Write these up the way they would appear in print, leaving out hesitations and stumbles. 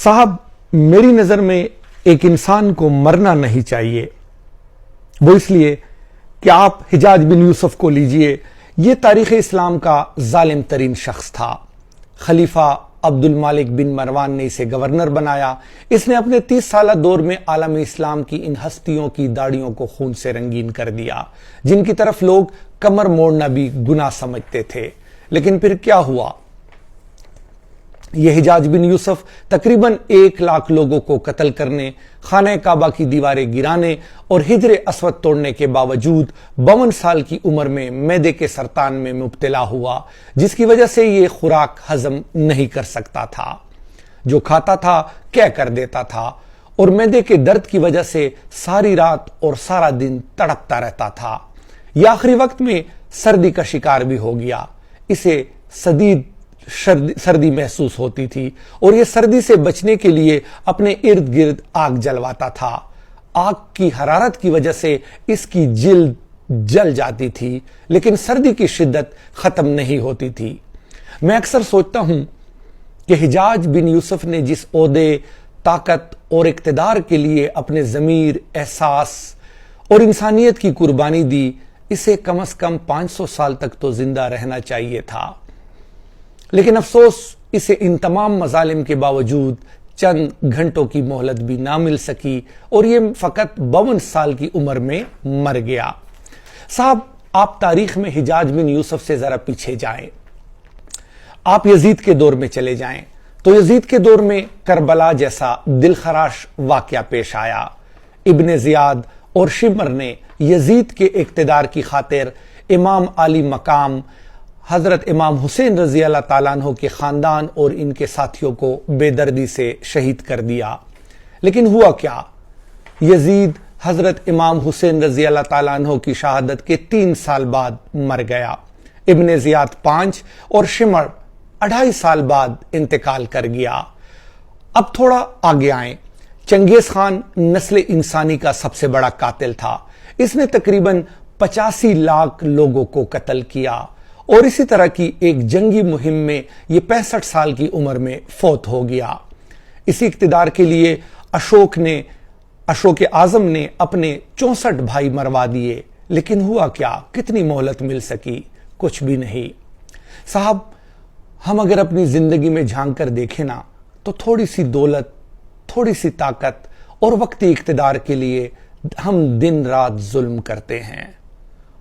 साहब, मेरी नजर में एक इंसान को मरना नहीं चाहिए। वो इसलिए कि आप हिजाज बिन यूसुफ को लीजिए, ये तारीख इस्लाम का जालिम तरीन शख्स था। खलीफा अब्दुल मालिक बिन मरवान ने इसे गवर्नर बनाया। इसने अपने 30 साला दौर में आलम इस्लाम की इन हस्तियों की दाढ़ियों को खून से रंगीन कर दिया, जिनकी तरफ लोग कमर मोड़ना भी गुनाह समझते थे। लेकिन फिर क्या हुआ? यह हिजाज बिन यूसुफ तकरीबन 1 लाख लोगों को कत्ल करने, खाने काबा की दीवारें गिराने और हिजर असवद तोड़ने के बावजूद 52 साल की उम्र में मैदे के सरतान में मुब्तला हुआ, जिसकी वजह से यह खुराक हजम नहीं कर सकता था। जो खाता था क्या कर देता था और मैदे के दर्द की वजह से सारी रात और सारा दिन तड़पता रहता था। यह आखिरी वक्त में सर्दी का शिकार भी हो गया। इसे शदीद सर्दी महसूस होती थी और यह सर्दी से बचने के लिए अपने इर्द गिर्द आग जलवाता था। आग की हरारत की वजह से इसकी जिल्द जल जाती थी, लेकिन सर्दी की शिद्दत खत्म नहीं होती थी। मैं अक्सर सोचता हूं कि हिजाज बिन यूसुफ ने जिस ओहदे, ताकत और इक्तदार के लिए अपने ज़मीर, एहसास और इंसानियत की कुर्बानी दी, इसे कम से कम 500 साल तक तो जिंदा रहना चाहिए था। लेकिन अफसोस, इसे इन तमाम मजालिम के बावजूद चंद घंटों की मोहलत भी ना मिल सकी और ये फकत 52 साल की उम्र में मर गया। साहब, आप तारीख में हिजाज बिन यूसुफ से जरा पीछे जाएं। आप यजीद के दौर में चले जाएं तो यजीद के दौर में करबला जैसा दिलखराश वाकया पेश आया। इब्ने जियाद और शिमर ने यजीद के इक्तदार की खातिर इमाम आली मकाम हजरत इमाम हुसैन रजी अल्लाह ताला अन्हु के खानदान और इनके साथियों को बेदर्दी से शहीद कर दिया। लेकिन हुआ क्या? यजीद हजरत इमाम हुसैन रजी अल्लाह ताला अन्हु की शहादत के 3 साल बाद मर गया। इब्ने जियाद 5 और शिमर 2.5 साल बाद इंतकाल कर गया। अब थोड़ा आगे आए। चंगेज खान नस्ल इंसानी का सबसे बड़ा कातिल था। इसने तकरीबन 85 लाख लोगों को कत्ल किया और इसी तरह की एक जंगी मुहिम में यह 65 साल की उम्र में फौत हो गया। इसी इक्तिदार के लिए अशोक आजम ने अपने 64 भाई मरवा दिए। लेकिन हुआ क्या? कितनी मोहलत मिल सकी? कुछ भी नहीं। साहब, हम अगर अपनी जिंदगी में झांक कर देखें ना, तो थोड़ी सी दौलत, थोड़ी सी ताकत और वक्ती इक्तिदार के लिए हम दिन रात जुल्म करते हैं।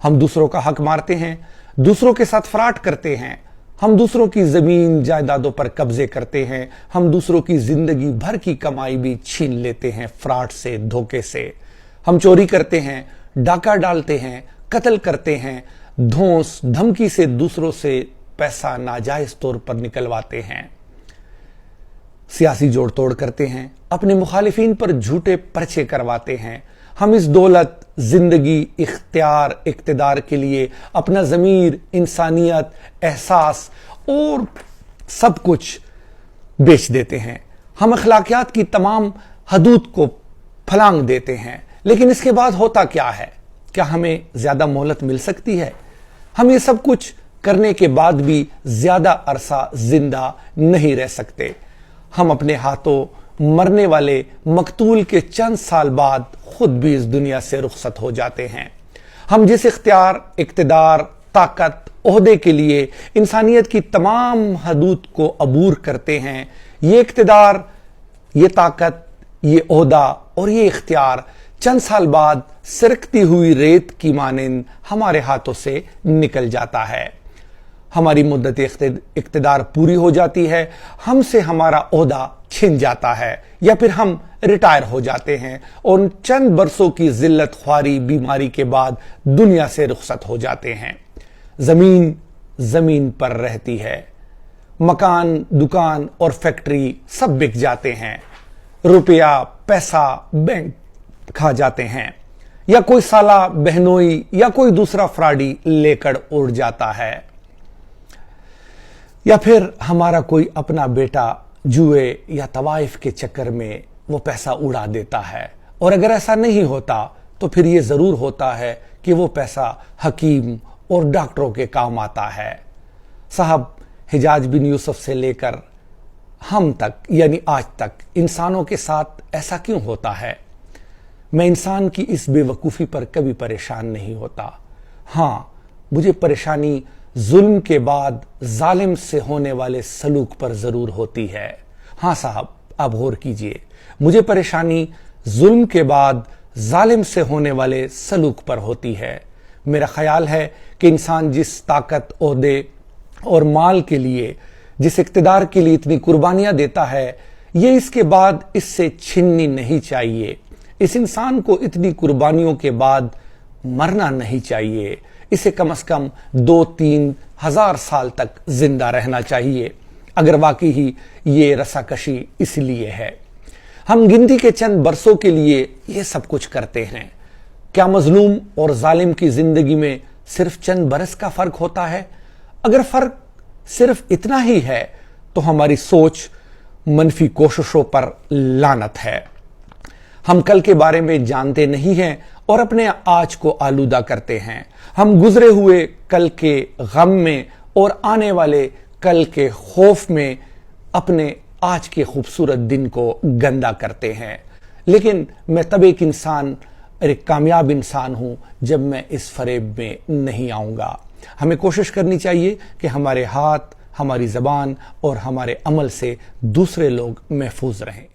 हम दूसरों का हक मारते हैं, दूसरों के साथ फ्रॉड करते हैं, हम दूसरों की जमीन जायदादों पर कब्जे करते हैं, हम दूसरों की जिंदगी भर की कमाई भी छीन लेते हैं फ्रॉड से, धोखे से। हम चोरी करते हैं, डाका डालते हैं, कत्ल करते हैं, धौंस धमकी से दूसरों से पैसा नाजायज तौर पर निकलवाते हैं, सियासी जोड़ तोड़ करते हैं, अपने मुखालिफिन पर झूठे पर्चे करवाते हैं। हम इस दौलत, जिंदगी, इख्तियार, इक्तिदार के लिए अपना ज़मीर, इंसानियत, एहसास और सब कुछ बेच देते हैं। हम अखलाकियात की तमाम हदूद को फलांग देते हैं। लेकिन इसके बाद होता क्या है? क्या हमें ज्यादा मोहलत मिल सकती है? हम ये सब कुछ करने के बाद भी ज्यादा अरसा जिंदा नहीं रह सकते। हम अपने हाथों मरने वाले मकतूल के चंद साल बाद खुद भी इस दुनिया से रुखसत हो जाते हैं। हम जिस इख्तियार, इक्तिदार, ताकत, ओहदे के लिए इंसानियत की तमाम हदूद को अबूर करते हैं, ये इक्तिदार, ये ताकत, ये ओहदा और ये इख्तियार चंद साल बाद सिरकती हुई रेत की मानिंद हमारे हाथों से निकल जाता है। हमारी मुद्दत इक्तिदार पूरी हो जाती है, हमसे हमारा ओहदा छिन जाता है या फिर हम रिटायर हो जाते हैं और उन चंद बरसों की जिल्लत ख्वारी, बीमारी के बाद दुनिया से रुखसत हो जाते हैं। जमीन जमीन पर रहती है, मकान, दुकान और फैक्ट्री सब बिक जाते हैं, रुपया, पैसा बैंक खा जाते हैं, या कोई साला बहनोई या कोई दूसरा फ्राडी लेकर उड़ जाता है, या फिर हमारा कोई अपना बेटा जुए या तवाइफ के चक्कर में वो पैसा उड़ा देता है। और अगर ऐसा नहीं होता तो फिर ये जरूर होता है कि वो पैसा हकीम और डॉक्टरों के काम आता है। साहब, हिजाज बिन यूसुफ से लेकर ہم تک یعنی آج تک انسانوں کے ساتھ ایسا کیوں ہوتا ہے؟ میں انسان کی اس بے وقوفی پر کبھی پریشان نہیں ہوتا۔ ہاں، مجھے پریشانی ظلم کے بعد ظالم سے ہونے والے سلوک پر ضرور ہوتی ہے۔ ہاں صاحب، آپ غور کیجئے، مجھے پریشانی ظلم کے بعد ظالم سے ہونے والے سلوک پر ہوتی ہے۔ میرا خیال ہے کہ انسان جس طاقت، عہدے اور مال کے لیے، جس اقتدار کے لیے اتنی قربانیاں دیتا ہے، یہ اس کے بعد اس سے چھننی نہیں چاہیے۔ اس انسان کو اتنی قربانیوں کے بعد مرنا نہیں چاہیے۔ اسے کم از کم 2-3 ہزار سال تک زندہ رہنا چاہیے، اگر واقعی ہی یہ رساکشی اس لیے ہے۔ ہم گنتی کے چند برسوں کے لیے یہ سب کچھ کرتے ہیں۔ کیا مظلوم اور ظالم کی زندگی میں صرف چند برس کا فرق ہوتا ہے؟ اگر فرق صرف اتنا ہی ہے تو ہماری سوچ منفی کوششوں پر لعنت ہے۔ ہم کل کے بارے میں جانتے نہیں ہیں اور اپنے آج کو آلودہ کرتے ہیں۔ ہم گزرے ہوئے کل کے غم میں اور آنے والے کل کے خوف میں اپنے آج کے خوبصورت دن کو گندا کرتے ہیں۔ لیکن میں تب ایک کامیاب انسان ہوں جب میں اس فریب میں نہیں آؤں گا۔ ہمیں کوشش کرنی چاہیے کہ ہمارے ہاتھ، ہماری زبان اور ہمارے عمل سے دوسرے لوگ محفوظ رہیں۔